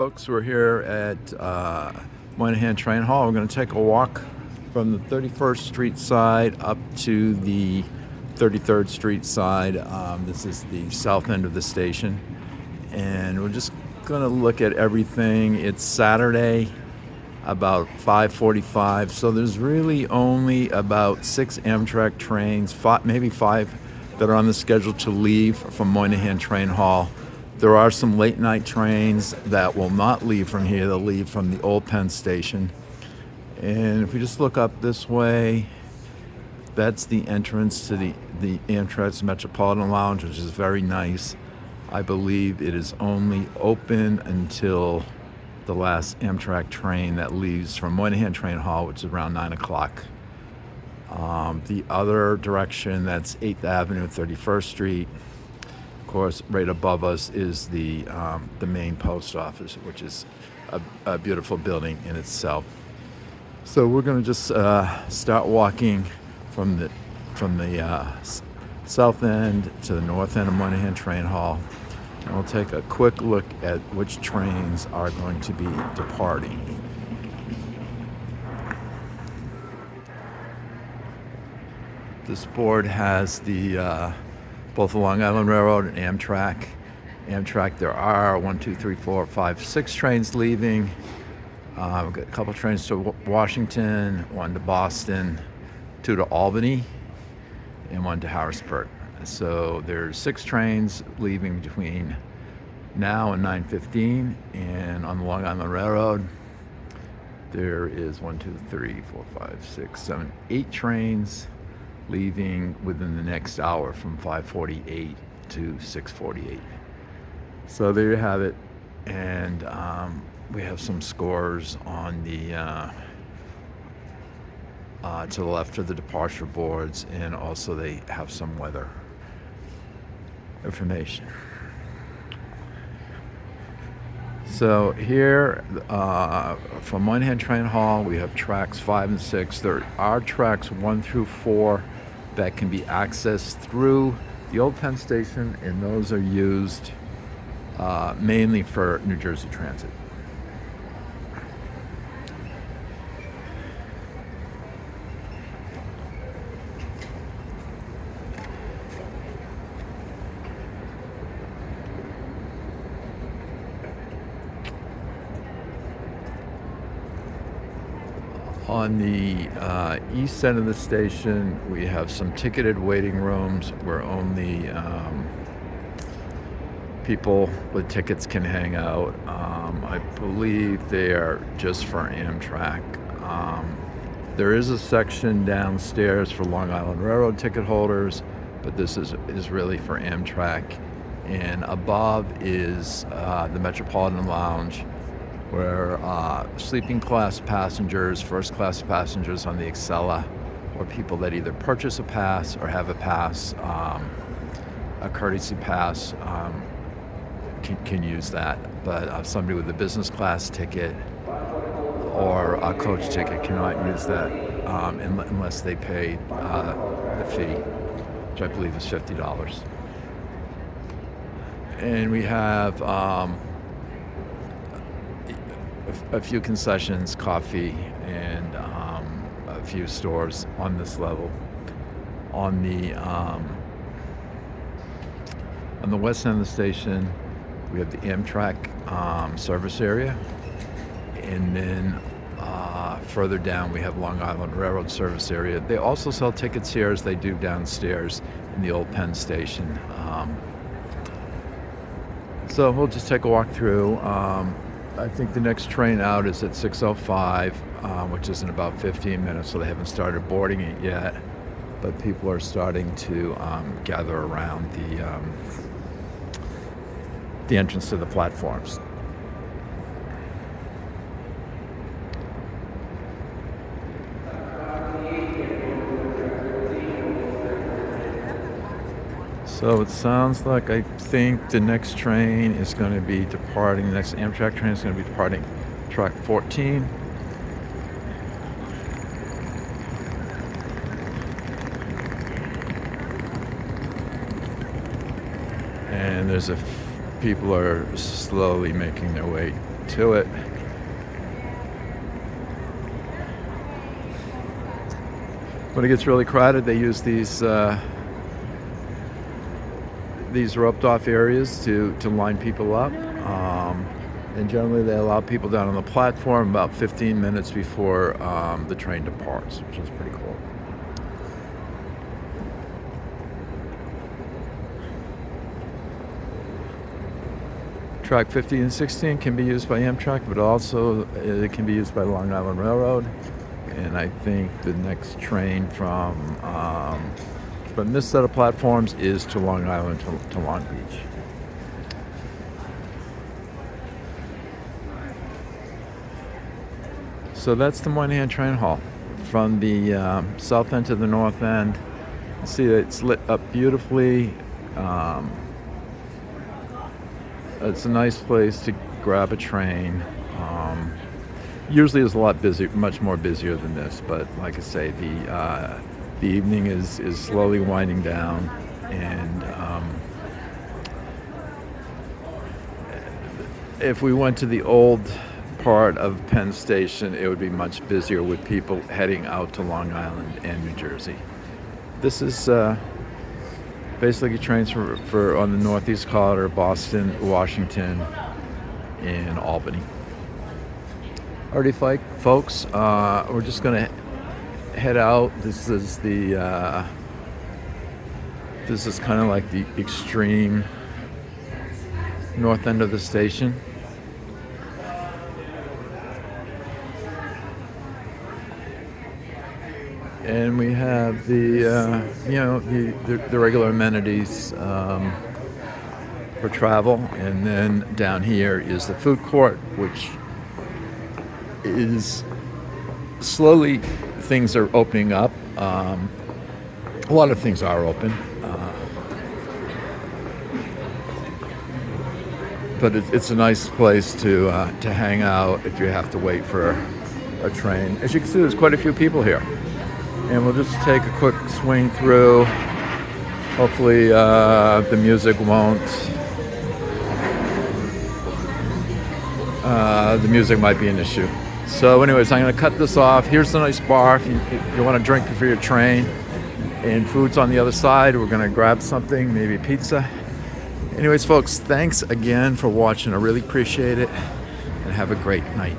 Folks, we're here at Moynihan Train Hall. We're going to take a walk from the 31st Street side up to the 33rd Street side. This is the south end of the station. And we're just going to look at everything. It's Saturday, about 5:45. So there's really only about 6 Amtrak trains, maybe 5, that are on the schedule to leave from Moynihan Train Hall. There are some late night trains that will not leave from here. They'll leave from the old Peen Station. And if we just look up this way, that's the entrance to the Amtrak's Metropolitan Lounge, which is very nice. I believe it is only open until the last Amtrak train that leaves from Moynihan Train Hall, which is around 9 o'clock. The other direction, that's 8th Avenue, 31st Street. Of course, right above us is the main post office, which is a beautiful building in itself. So we're going to just start walking from the south end to the north end of Moynihan Train Hall, and we'll take a quick look at which trains are going to be departing. This board has both the Long Island Railroad and Amtrak. Amtrak, there are 6 trains leaving. We've got a couple trains to Washington, 1 to Boston, 2 to Albany, and 1 to Harrisburg. So there's 6 trains leaving between now and 9:15. And on the Long Island Railroad, there is 8 trains leaving within the next hour from 5:48 to 6:48. So there you have it. And we have some scores on the to the left of the departure boards, and also they have some weather information. So here, from Moynihan Train Hall, we have tracks 5 and 6. There are tracks 1 through 4 that can be accessed through the old Peen Station, and those are used mainly for New Jersey Transit. On the east end of the station, we have some ticketed waiting rooms where only people with tickets can hang out. I believe they are just for Amtrak. There is a section downstairs for Long Island Railroad ticket holders, but this is really for Amtrak. And above is the Metropolitan Lounge, where sleeping class passengers, first class passengers on the Excella, or people that either purchase a pass or have a pass, a courtesy pass, can use that. But somebody with a business class ticket or a coach ticket cannot use that unless they pay the fee, which I believe is $50. And we have a few concessions, coffee, and a few stores on this level. On the west end of the station, we have the Amtrak service area, and then further down we have Long Island Railroad service area. They also sell tickets here as they do downstairs in the old Peen Station. So we'll just take a walk through. I think the next train out is at 6:05, which is in about 15 minutes, so they haven't started boarding it yet. But people are starting to gather around the entrance to the platforms. So it sounds like, I think the next train is going to be departing, the next Amtrak train is going to be departing track 14. And there's people are slowly making their way to it. When it gets really crowded, they use these roped off areas to line people up. And generally they allow people down on the platform about 15 minutes before the train departs, which is pretty cool. Track 50 and 16 can be used by Amtrak, but also it can be used by Long Island Railroad. And I think the next train from this set of platforms is to Long Island to Long Beach. So that's the Moynihan Train Hall. From the south end to the north end, you see that it's lit up beautifully. It's a nice place to grab a train. Usually it's a lot busy, much more busier than this, but like I say, the evening is slowly winding down, and if we went to the old part of Peen Station, it would be much busier with people heading out to Long Island and New Jersey. This is basically trains for on the Northeast Corridor, Boston, Washington, and Albany. Alrighty, folks, we're just gonna head out. This is kind of like the extreme north end of the station. And we have the regular amenities for travel, and then down here is the food court, which is slowly things are opening up. A lot of things are open, but it's a nice place to hang out if you have to wait for a train. As you can see, there's quite a few people here. And we'll just take a quick swing through. Hopefully the music won't. The music might be an issue. So anyways, I'm going to cut this off. Here's the nice bar if you want to drink before your train. And food's on the other side. We're going to grab something, maybe pizza. Anyways, folks, thanks again for watching. I really appreciate it. And have a great night.